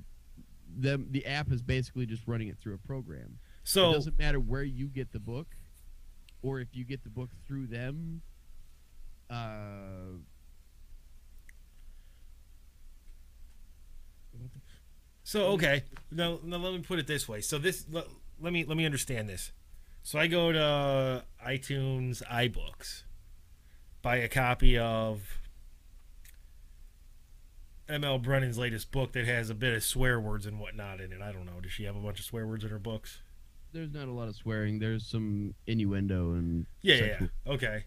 app is basically just running it through a program. So it doesn't matter where you get the book, or if you get the book through them. So okay, now let me put it this way. So let me understand this. So I go to iTunes, iBooks, buy a copy of M.L. Brennan's latest book that has a bit of swear words and whatnot in it. I don't know. Does she have a bunch of swear words in her books? There's not a lot of swearing. There's some innuendo and yeah. Okay.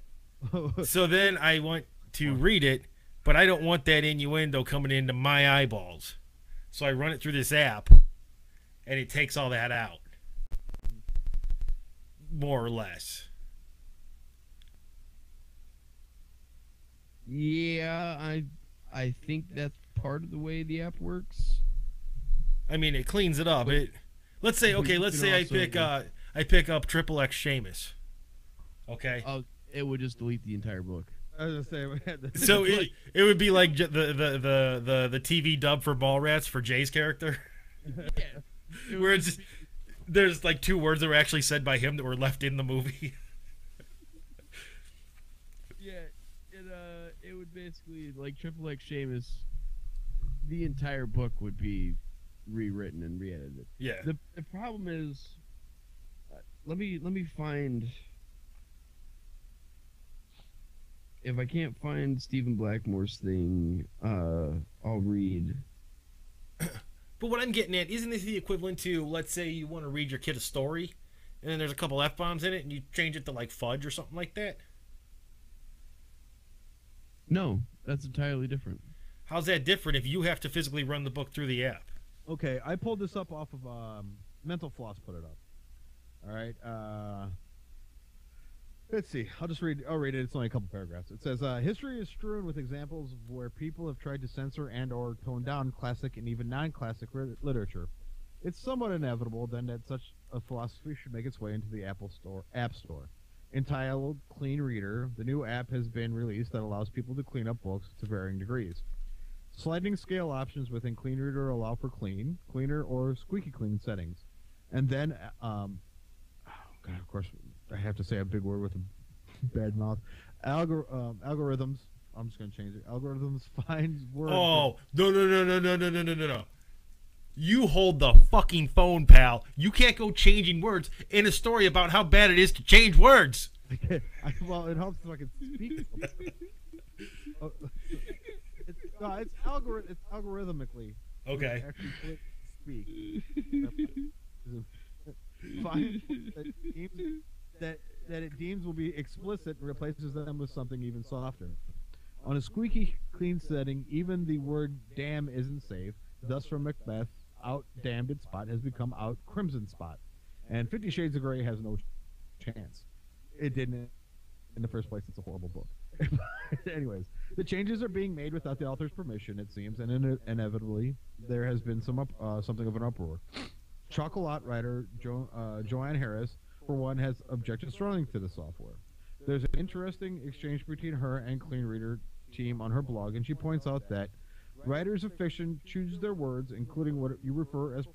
So then I want to read it, but I don't want that innuendo coming into my eyeballs. So I run it through this app, and it takes all that out, more or less. Yeah, I think that's part of the way the app works. I mean, it cleans it up. Let's say I pick up Triple X Sheamus. Okay. It would just delete the entire book. I was gonna say. So it would be like the TV dub for Mallrats for Jay's character, Yeah. where there's like 2 words that were actually said by him that were left in the movie. Yeah, it would basically, like, Triple X Sheamus, the entire book would be rewritten and re-edited. Yeah. The problem is, let me find. If I can't find Stephen Blackmore's thing, I'll read. But what I'm getting at, isn't this the equivalent to, let's say you want to read your kid a story, and then there's a couple F-bombs in it, and you change it to like fudge or something like that? No, that's entirely different. How's that different if you have to physically run the book through the app? Okay, I pulled this up off of Mental Floss put it up. All right. Let's see. I'll read it. It's only a couple paragraphs. It says, history is strewn with examples of where people have tried to censor and or tone down classic and even non-classic literature. It's somewhat inevitable then that such a philosophy should make its way into the App Store. Entitled Clean Reader, the new app has been released that allows people to clean up books to varying degrees. Sliding scale options within Clean Reader allow for clean, cleaner, or squeaky clean settings. And then, God, of course, I have to say a big word with a bad mouth. Algorithms. I'm just going to change it. Algorithms finds words. Oh, no. You hold the fucking phone, pal. You can't go changing words in a story about how bad it is to change words. Well, it helps if I can speak. It's algorithmically. Okay. Actually, speak. Find that it deems will be explicit and replaces them with something even softer. On a squeaky clean setting, even the word damn isn't safe. Thus, from Macbeth, out damned its spot has become out crimson spot. And 50 Shades of Grey has no chance. It didn't in the first place. It's a horrible book. Anyways, the changes are being made without the author's permission, it seems, and inevitably there has been something of an uproar. Chocolate writer Joanne Harris, for one, has objected strongly to the software. There's an interesting exchange between her and Clean Reader team on her blog, and she points out that writers of fiction choose their words, including what you refer as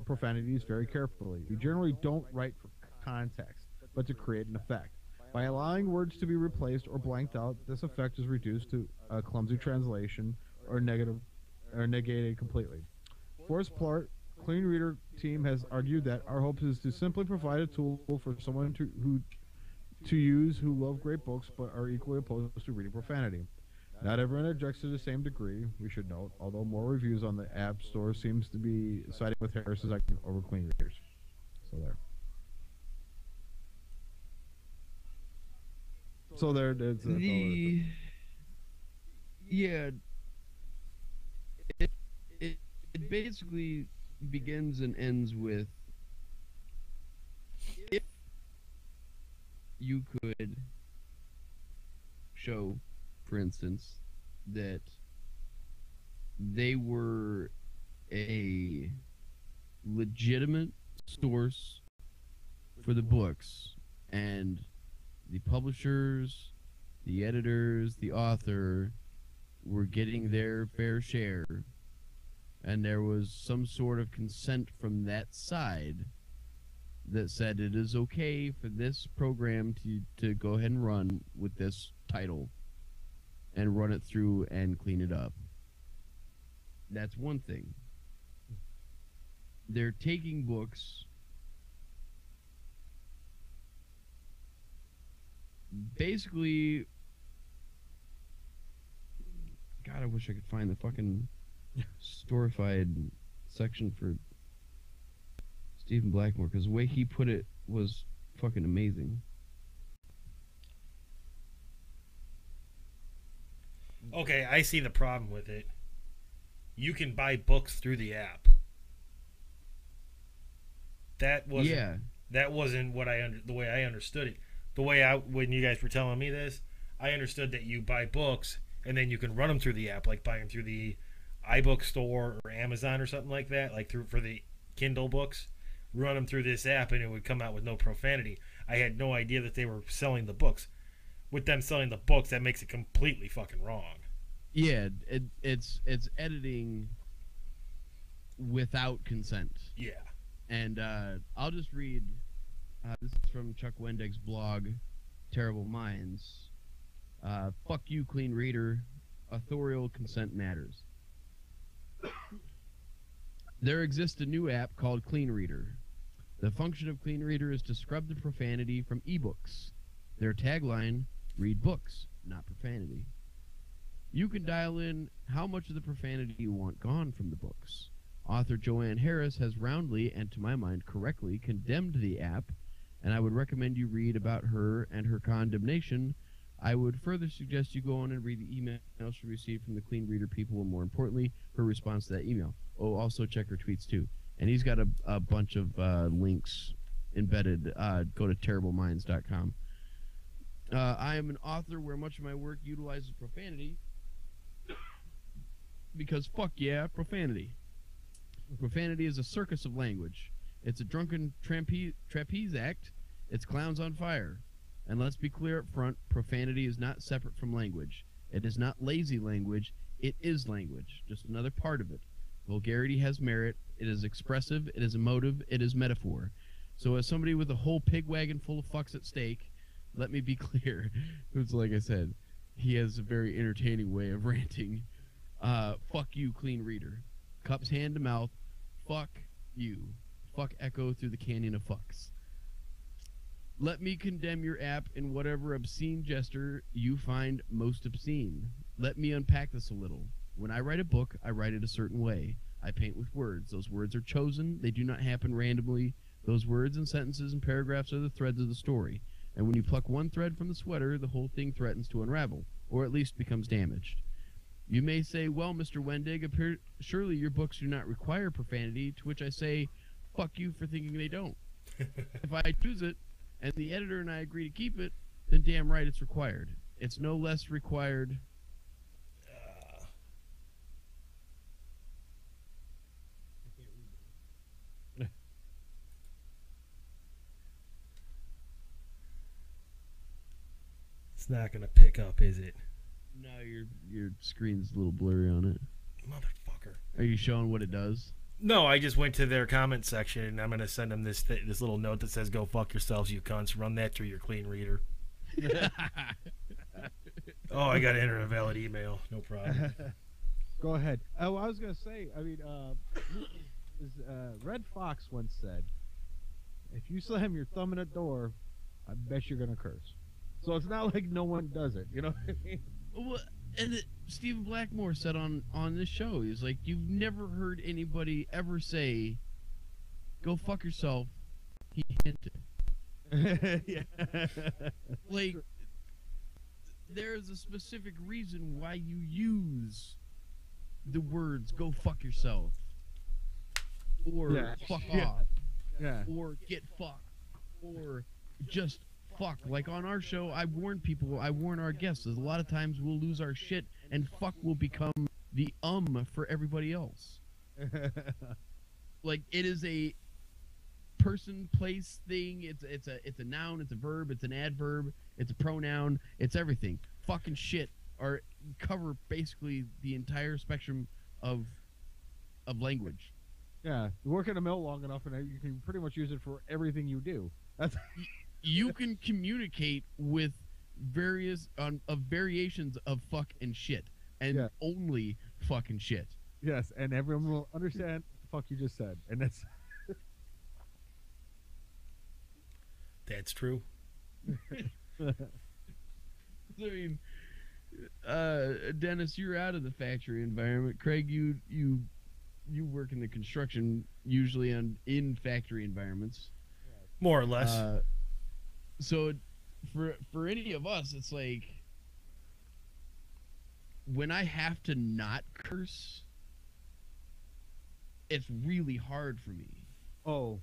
profanities, very carefully. You generally don't write for context, but to create an effect. By allowing words to be replaced or blanked out, this effect is reduced to a clumsy translation or negated completely. For its part, Clean Reader team has argued that our hope is to simply provide a tool for someone to use who love great books but are equally opposed to reading profanity. Not everyone objects to the same degree, we should note, although more reviews on the App Store seems to be siding with Harris's argument over Clean Readers. So there. So there it is. Yeah. It basically begins and ends with, if you could show, for instance, that they were a legitimate source for the books, and the publishers, the editors, the author were getting their fair share, and there was some sort of consent from that side that said it is okay for this program to go ahead and run with this title and run it through and clean it up. That's one thing. They're taking books, basically, God, I wish I could find the fucking storified section for Stephen Blackmore, because the way he put it was fucking amazing. Okay, I see the problem with it. You can buy books through the app. That wasn't what the way I understood it. The way when you guys were telling me this, I understood that you buy books and then you can run them through the app, like buy them through the iBook store or Amazon or something like that, like for the Kindle books. Run them through this app and it would come out with no profanity. I had no idea that they were selling the books. with them selling the books, that makes it completely fucking wrong. Yeah, it's editing without consent. Yeah. And I'll just read. This is from Chuck Wendig's blog, Terrible Minds. Fuck you, clean reader. Authorial consent matters. There exists a new app called Clean Reader. The function of Clean Reader is to scrub the profanity from ebooks. Their tagline, read books, not profanity. You can dial in how much of the profanity you want gone from the books. Author Joanne Harris has roundly, and to my mind correctly, condemned the app, and I would recommend you read about her and her condemnation. I would further suggest you go on and read the emails she received from the Clean Reader people, and more importantly, her response to that email. Oh, also check her tweets too. And he's got a bunch of links embedded. Go to terribleminds.com. I am an author where much of my work utilizes profanity because fuck yeah, profanity. Profanity is a circus of language. It's a drunken trapeze act. It's clowns on fire. And let's be clear up front, profanity is not separate from language. It is not lazy language. It is language, just another part of it. Vulgarity has merit. It is expressive. It is emotive. It is metaphor. So as somebody with a whole pig wagon full of fucks at stake, let me be clear. It's like I said, he has a very entertaining way of ranting. Fuck you, clean reader. Cups hand to mouth. Fuck you. Fuck echo through the canyon of fucks. Let me condemn your app in whatever obscene gesture you find most obscene. Let me unpack this a little. When I write a book, I write it a certain way. I paint with words. Those words are chosen. They do not happen randomly. Those words and sentences and paragraphs are the threads of the story. And when you pluck one thread from the sweater, the whole thing threatens to unravel, or at least becomes damaged. You may say, well, Mr. Wendig, surely your books do not require profanity, to which I say, fuck you for thinking they don't. If I choose it, and the editor and I agree to keep it, then damn right it's required. It's no less required. It's not gonna pick up, is it? No, your screen's a little blurry on it. Motherfucker. Are you showing what it does? No, I just went to their comment section, and I'm gonna send them this little note that says, "Go fuck yourselves, you cunts." Run that through your Clean Reader. Oh, I gotta enter a valid email. No problem. Go ahead. Oh, I was gonna say. I mean, Red Fox once said, "If you slam your thumb in a door, I bet you're gonna curse." So it's not like no one does it. You know what I mean? Well, and Stephen Blackmore said on this show, he's like, you've never heard anybody ever say, "Go fuck yourself." He hinted. Yeah. Like, there's a specific reason why you use the words "go fuck yourself" or "fuck off," or "get fucked," or just fuck. Like on our show, I warn people, I warn our guests, that a lot of times we'll lose our shit and fuck will become the for everybody else. Like, it is a person, place, thing. It's a noun, it's a verb, it's an adverb, it's a pronoun, it's everything. Fucking shit are cover basically the entire spectrum of language. Yeah, you work in a mill long enough, and you can pretty much use it for everything you do. That's you can communicate with variations of fuck and shit, and only fucking shit. Yes, and everyone will understand what the fuck you just said, and that's That's true. I mean, Dennis, you're out of the factory environment. Craig, you work in the construction, usually in factory environments, more or less. So, for any of us, it's like when I have to not curse, it's really hard for me. Oh,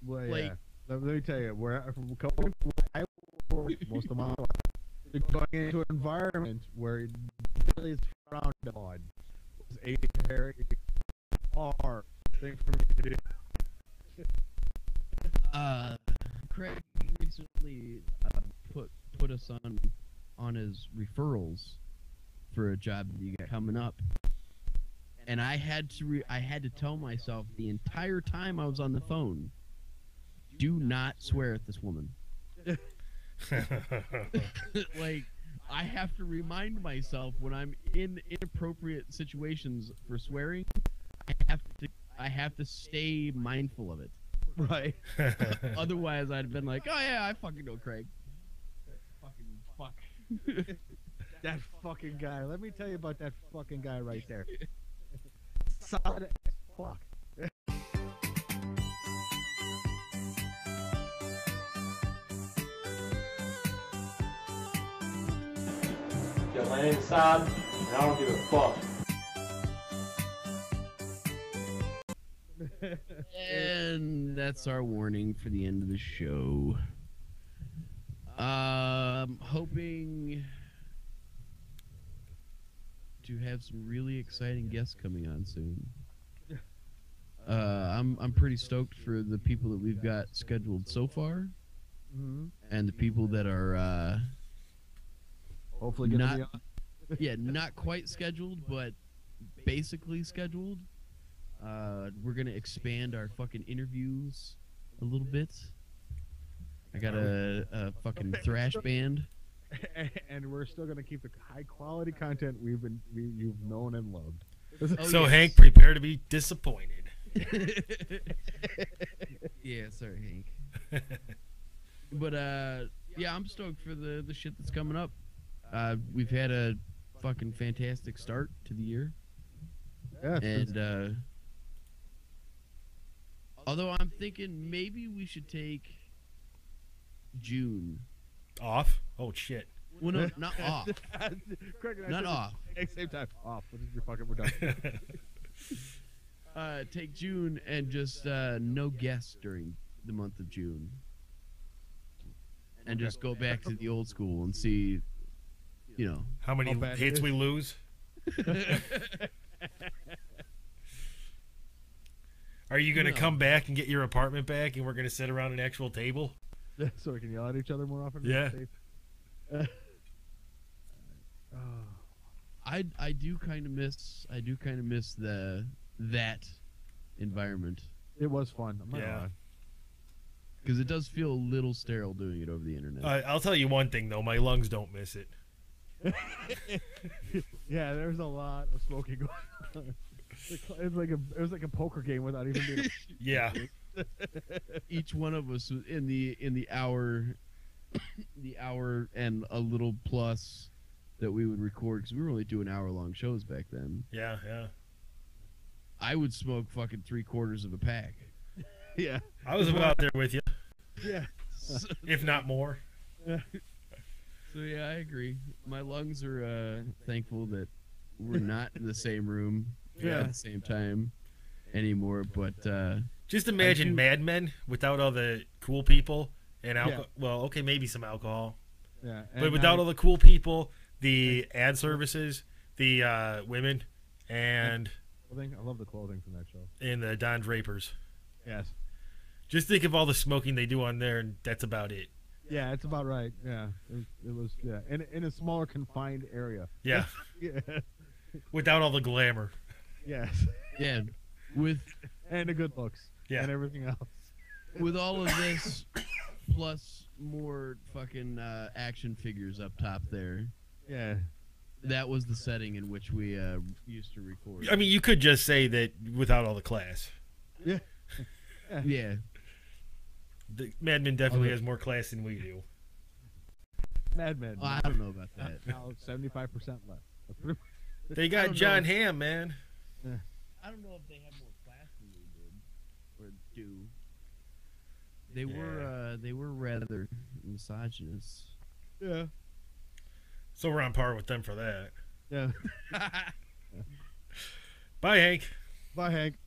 well, like, yeah. Let me tell you, where I work most of my life, going into an environment where it really is frowned on was a very hard thing for me to do. Craig recently put us on on his referrals for a job that you got coming up, and I had to tell myself the entire time I was on the phone, do not swear at this woman. Like, I have to remind myself when I'm in inappropriate situations for swearing. I have to stay mindful of it. Right. Otherwise, I'd have been like, oh yeah, I fucking know Craig. Fucking fuck. That fucking guy. Let me tell you about that fucking guy right there. Solid as fuck. Got my name Saad, and I don't give a fuck. And that's our warning for the end of the show. Hoping to have some really exciting guests coming on soon. I'm pretty stoked for the people that we've got scheduled so far, and the people that are Hopefully gonna not be on. not quite scheduled, but basically scheduled. We're gonna expand our fucking interviews a little bit. I got a fucking thrash band, And we're still gonna keep the high quality content you've known and loved. Oh, So yes. Hank, prepare to be disappointed. Yeah, sorry, Hank. But yeah, I'm stoked for the shit that's coming up. We've had a fucking fantastic start to the year, Yeah, and although I'm thinking maybe we should take June. Off? Oh shit. Well, no, not off. Craig and I Not took off. the exact same time. Off. We're done. Take June and just no guests during the month of June, and just go back to the old school and see, you know. How many How bad it hits is. we lose? Are you going to No. come back and get your apartment back and we're going to sit around an actual table? So we can yell at each other more often. Yeah. I do kind of miss that environment, It was fun. I'm not Yeah. gonna because it does feel a little sterile doing it over the internet. I'll tell you one thing, though. My lungs don't miss it. lie. Yeah, there's a lot of smoking going on. It was like a poker game without even being. Yeah. Each one of us was in the hour, the hour and a little plus that we would record, because we were only doing hour-long shows back then. Yeah, yeah. I would smoke fucking 3/4 of a pack. Yeah. I was about there with you, Yeah. if not more. So yeah, I agree. My lungs are thankful that we're not in the same room Yeah. at the same time anymore. But Just imagine do- Mad Men without all the cool people and alcohol. Yeah. Well, okay, maybe some alcohol. Yeah. But without all the cool people, the ad services, the women, and clothing, I love the clothing from that show. the Don Drapers. Yes. Just think of all the smoking they do on there, and that's about it. Yeah, it's about right. Yeah. It was yeah. In a smaller confined area. Yeah, Yeah. without all the glamour. Yes. yeah, with And the good looks. Yeah. And everything else. with all of this plus more fucking action figures up top there, Yeah. that was the setting in which we used to record. I mean, you could just say that without all the class. Yeah. yeah. The Mad Men definitely has more class than we do. Mad Men. I don't know about that. Now 75% left. That's pretty They I got don't John know. Hamm, man. I don't know if they have more class than we did or do. They were rather misogynist. Yeah. So we're on par with them for that. Yeah. Bye, Hank. Bye, Hank.